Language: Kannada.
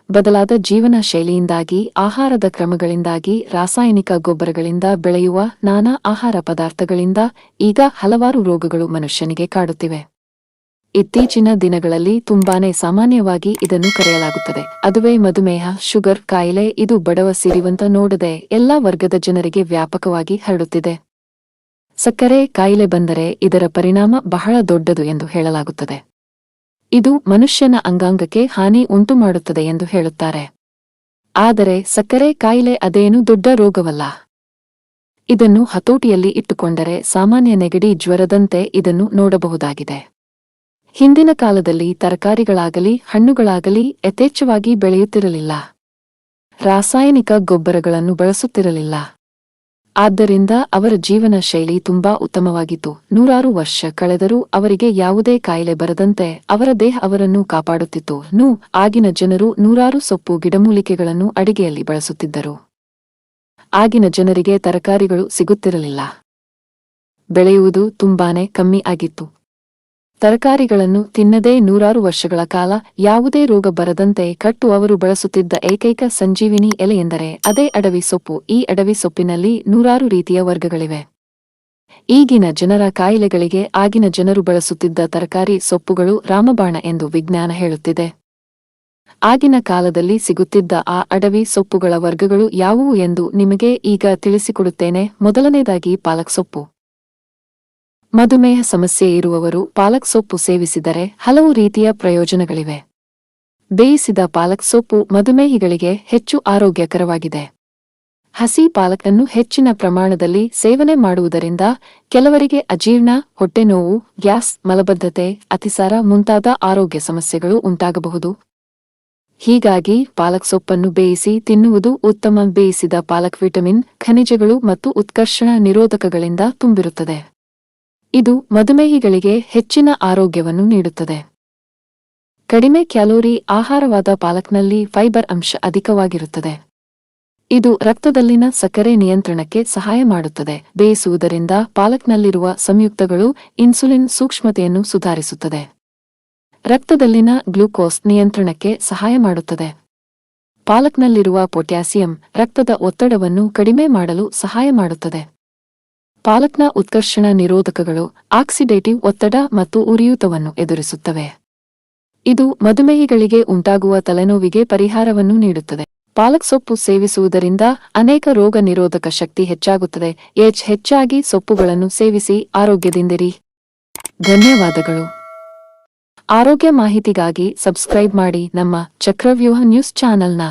ಬದಲಾದ ಜೀವನ ಶೈಲಿಯಿಂದಾಗಿ, ಆಹಾರದ ಕ್ರಮಗಳಿಂದಾಗಿ, ರಾಸಾಯನಿಕ ಗೊಬ್ಬರಗಳಿಂದ ಬೆಳೆಯುವ ನಾನಾ ಆಹಾರ ಪದಾರ್ಥಗಳಿಂದ ಈಗ ಹಲವಾರು ರೋಗಗಳು ಮನುಷ್ಯನಿಗೆ ಕಾಡುತ್ತಿವೆ. ಇತ್ತೀಚಿನ ದಿನಗಳಲ್ಲಿ ತುಂಬಾನೇ ಸಾಮಾನ್ಯವಾಗಿ ಇದನ್ನು ಕರೆಯಲಾಗುತ್ತದೆ. ಅದುವೇ ಮಧುಮೇಹ, ಶುಗರ್ ಕಾಯಿಲೆ. ಇದು ಬಡವ ಸಿರಿವಂತ ನೋಡದೆ ಎಲ್ಲಾ ವರ್ಗದ ಜನರಿಗೆ ವ್ಯಾಪಕವಾಗಿ ಹರಡುತ್ತಿದೆ. ಸಕ್ಕರೆ ಕಾಯಿಲೆ ಬಂದರೆ ಇದರ ಪರಿಣಾಮ ಬಹಳ ದೊಡ್ಡದು ಎಂದು ಹೇಳಲಾಗುತ್ತದೆ. ಇದು ಮನುಷ್ಯನ ಅಂಗಾಂಗಕ್ಕೆ ಹಾನಿ ಉಂಟುಮಾಡುತ್ತದೆ ಎಂದು ಹೇಳುತ್ತಾರೆ. ಆದರೆ ಸಕ್ಕರೆ ಕಾಯಿಲೆ ಅದೇನು ದೊಡ್ಡ ರೋಗವಲ್ಲ. ಇದನ್ನು ಹತೋಟಿಯಲ್ಲಿ ಇಟ್ಟುಕೊಂಡರೆ ಸಾಮಾನ್ಯ ನೆಗಡಿ, ಜ್ವರದಂತೆ ಇದನ್ನು ನೋಡಬಹುದಾಗಿದೆ. ಹಿಂದಿನ ಕಾಲದಲ್ಲಿ ತರಕಾರಿಗಳಾಗಲಿ ಹಣ್ಣುಗಳಾಗಲಿ ಯಥೇಚ್ಛವಾಗಿ ಬೆಳೆಯುತ್ತಿರಲಿಲ್ಲ. ರಾಸಾಯನಿಕ ಗೊಬ್ಬರಗಳನ್ನು ಬಳಸುತ್ತಿರಲಿಲ್ಲ. ಆದ್ದರಿಂದ ಅವರ ಜೀವನ ಶೈಲಿ ತುಂಬಾ ಉತ್ತಮವಾಗಿತ್ತು. ನೂರಾರು ವರ್ಷ ಕಳೆದರೂ ಅವರಿಗೆ ಯಾವುದೇ ಕಾಯಿಲೆ ಬರದಂತೆ ಅವರ ದೇಹ ಅವರನ್ನು ಕಾಪಾಡುತ್ತಿತ್ತು. ಆಗಿನ ಜನರು ನೂರಾರು ಸೊಪ್ಪು ಗಿಡಮೂಲಿಕೆಗಳನ್ನು ಅಡಿಗೆಯಲ್ಲಿ ಬಳಸುತ್ತಿದ್ದರು. ಆಗಿನ ಜನರಿಗೆ ತರಕಾರಿಗಳು ಸಿಗುತ್ತಿರಲಿಲ್ಲ. ಬೆಳೆಯುವುದು ತುಂಬಾನೇ ಕಮ್ಮಿ ಆಗಿತ್ತು. ತರಕಾರಿಗಳನ್ನು ತಿನ್ನದೇ ನೂರಾರು ವರ್ಷಗಳ ಕಾಲ ಯಾವುದೇ ರೋಗ ಬರದಂತೆ ಅವರು ಬಳಸುತ್ತಿದ್ದ ಏಕೈಕ ಸಂಜೀವಿನಿ ಎಲೆ ಎಂದರೆ ಅದೇ ಅಡವಿ ಸೊಪ್ಪು. ಈ ಅಡವಿ ಸೊಪ್ಪಿನಲ್ಲಿ ನೂರಾರು ರೀತಿಯ ವರ್ಗಗಳಿವೆ. ಈಗಿನ ಜನರ ಕಾಯಿಲೆಗಳಿಗೆ ಆಗಿನ ಜನರು ಬಳಸುತ್ತಿದ್ದ ತರಕಾರಿ ಸೊಪ್ಪುಗಳು ರಾಮಬಾಣ ಎಂದು ವಿಜ್ಞಾನ ಹೇಳುತ್ತಿದೆ. ಆಗಿನ ಕಾಲದಲ್ಲಿ ಸಿಗುತ್ತಿದ್ದ ಆ ಅಡವಿ ಸೊಪ್ಪುಗಳ ವರ್ಗಗಳು ಯಾವುವು ಎಂದು ನಿಮಗೆ ಈಗ ತಿಳಿಸಿಕೊಡುತ್ತೇನೆ. ಮೊದಲನೇದಾಗಿ ಪಾಲಕ್ ಸೊಪ್ಪು. ಮಧುಮೇಹ ಸಮಸ್ಯೆ ಇರುವವರು ಪಾಲಕ್ ಸೊಪ್ಪು ಸೇವಿಸಿದರೆ ಹಲವು ರೀತಿಯ ಪ್ರಯೋಜನಗಳಿವೆ. ಬೇಯಿಸಿದ ಪಾಲಕ್ ಸೊಪ್ಪು ಮಧುಮೇಹಿಗಳಿಗೆ ಹೆಚ್ಚು ಆರೋಗ್ಯಕರವಾಗಿದೆ. ಹಸಿ ಪಾಲಕ್ ಅನ್ನು ಹೆಚ್ಚಿನ ಪ್ರಮಾಣದಲ್ಲಿ ಸೇವನೆ ಮಾಡುವುದರಿಂದ ಕೆಲವರಿಗೆ ಅಜೀರ್ಣ, ಹೊಟ್ಟೆನೋವು, ಗ್ಯಾಸ್, ಮಲಬದ್ಧತೆ, ಅತಿಸಾರ ಮುಂತಾದ ಆರೋಗ್ಯ ಸಮಸ್ಯೆಗಳು ಉಂಟಾಗಬಹುದು. ಹೀಗಾಗಿ ಪಾಲಕ್ ಸೊಪ್ಪನ್ನು ಬೇಯಿಸಿ ತಿನ್ನುವುದು ಉತ್ತಮ. ಬೇಯಿಸಿದ ಪಾಲಕ್ ವಿಟಮಿನ್, ಖನಿಜಗಳು ಮತ್ತು ಉತ್ಕರ್ಷಣ ನಿರೋಧಕಗಳಿಂದ ತುಂಬಿರುತ್ತದೆ. ಇದು ಮಧುಮೇಹಿಗಳಿಗೆ ಹೆಚ್ಚಿನ ಆರೋಗ್ಯವನ್ನು ನೀಡುತ್ತದೆ. ಕಡಿಮೆ ಕ್ಯಾಲೋರಿ ಆಹಾರವಾದ ಪಾಲಕ್ನಲ್ಲಿ ಫೈಬರ್ ಅಂಶ ಅಧಿಕವಾಗಿರುತ್ತದೆ. ಇದು ರಕ್ತದಲ್ಲಿನ ಸಕ್ಕರೆ ನಿಯಂತ್ರಣಕ್ಕೆ ಸಹಾಯ ಮಾಡುತ್ತದೆ. ಬೇಯಿಸುವುದರಿಂದ ಪಾಲಕ್ನಲ್ಲಿರುವ ಸಂಯುಕ್ತಗಳು ಇನ್ಸುಲಿನ್ ಸೂಕ್ಷ್ಮತೆಯನ್ನು ಸುಧಾರಿಸುತ್ತದೆ. ರಕ್ತದಲ್ಲಿನ ಗ್ಲೂಕೋಸ್ ನಿಯಂತ್ರಣಕ್ಕೆ ಸಹಾಯ ಮಾಡುತ್ತದೆ. ಪಾಲಕ್ನಲ್ಲಿರುವ ಪೊಟ್ಯಾಸಿಯಂ ರಕ್ತದ ಒತ್ತಡವನ್ನು ಕಡಿಮೆ ಮಾಡಲು ಸಹಾಯ ಮಾಡುತ್ತದೆ. ಪಾಲಕ್ನ ಉತ್ಕರ್ಷಣ ನಿರೋಧಕಗಳು ಆಕ್ಸಿಡೇಟಿವ್ ಒತ್ತಡ ಮತ್ತು ಉರಿಯೂತವನ್ನು ಎದುರಿಸುತ್ತವೆ. ಇದು ಮಧುಮೇಹಿಗಳಿಗೆ ಉಂಟಾಗುವ ತಲೆನೋವಿಗೆ ಪರಿಹಾರವನ್ನು ನೀಡುತ್ತದೆ. ಪಾಲಕ್ ಸೊಪ್ಪು ಸೇವಿಸುವುದರಿಂದ ಅನೇಕ ರೋಗ ನಿರೋಧಕ ಶಕ್ತಿ ಹೆಚ್ಚಾಗುತ್ತದೆ. ಹೆಚ್ಚಾಗಿ ಸೊಪ್ಪುಗಳನ್ನು ಸೇವಿಸಿ ಆರೋಗ್ಯದಿಂದಿರಿ. ಧನ್ಯವಾದಗಳು. ಆರೋಗ್ಯ ಮಾಹಿತಿಗಾಗಿ ಸಬ್ಸ್ಕ್ರೈಬ್ ಮಾಡಿ ನಮ್ಮ ಚಕ್ರವ್ಯೂಹ ನ್ಯೂಸ್ ಚಾನೆಲ್ನ.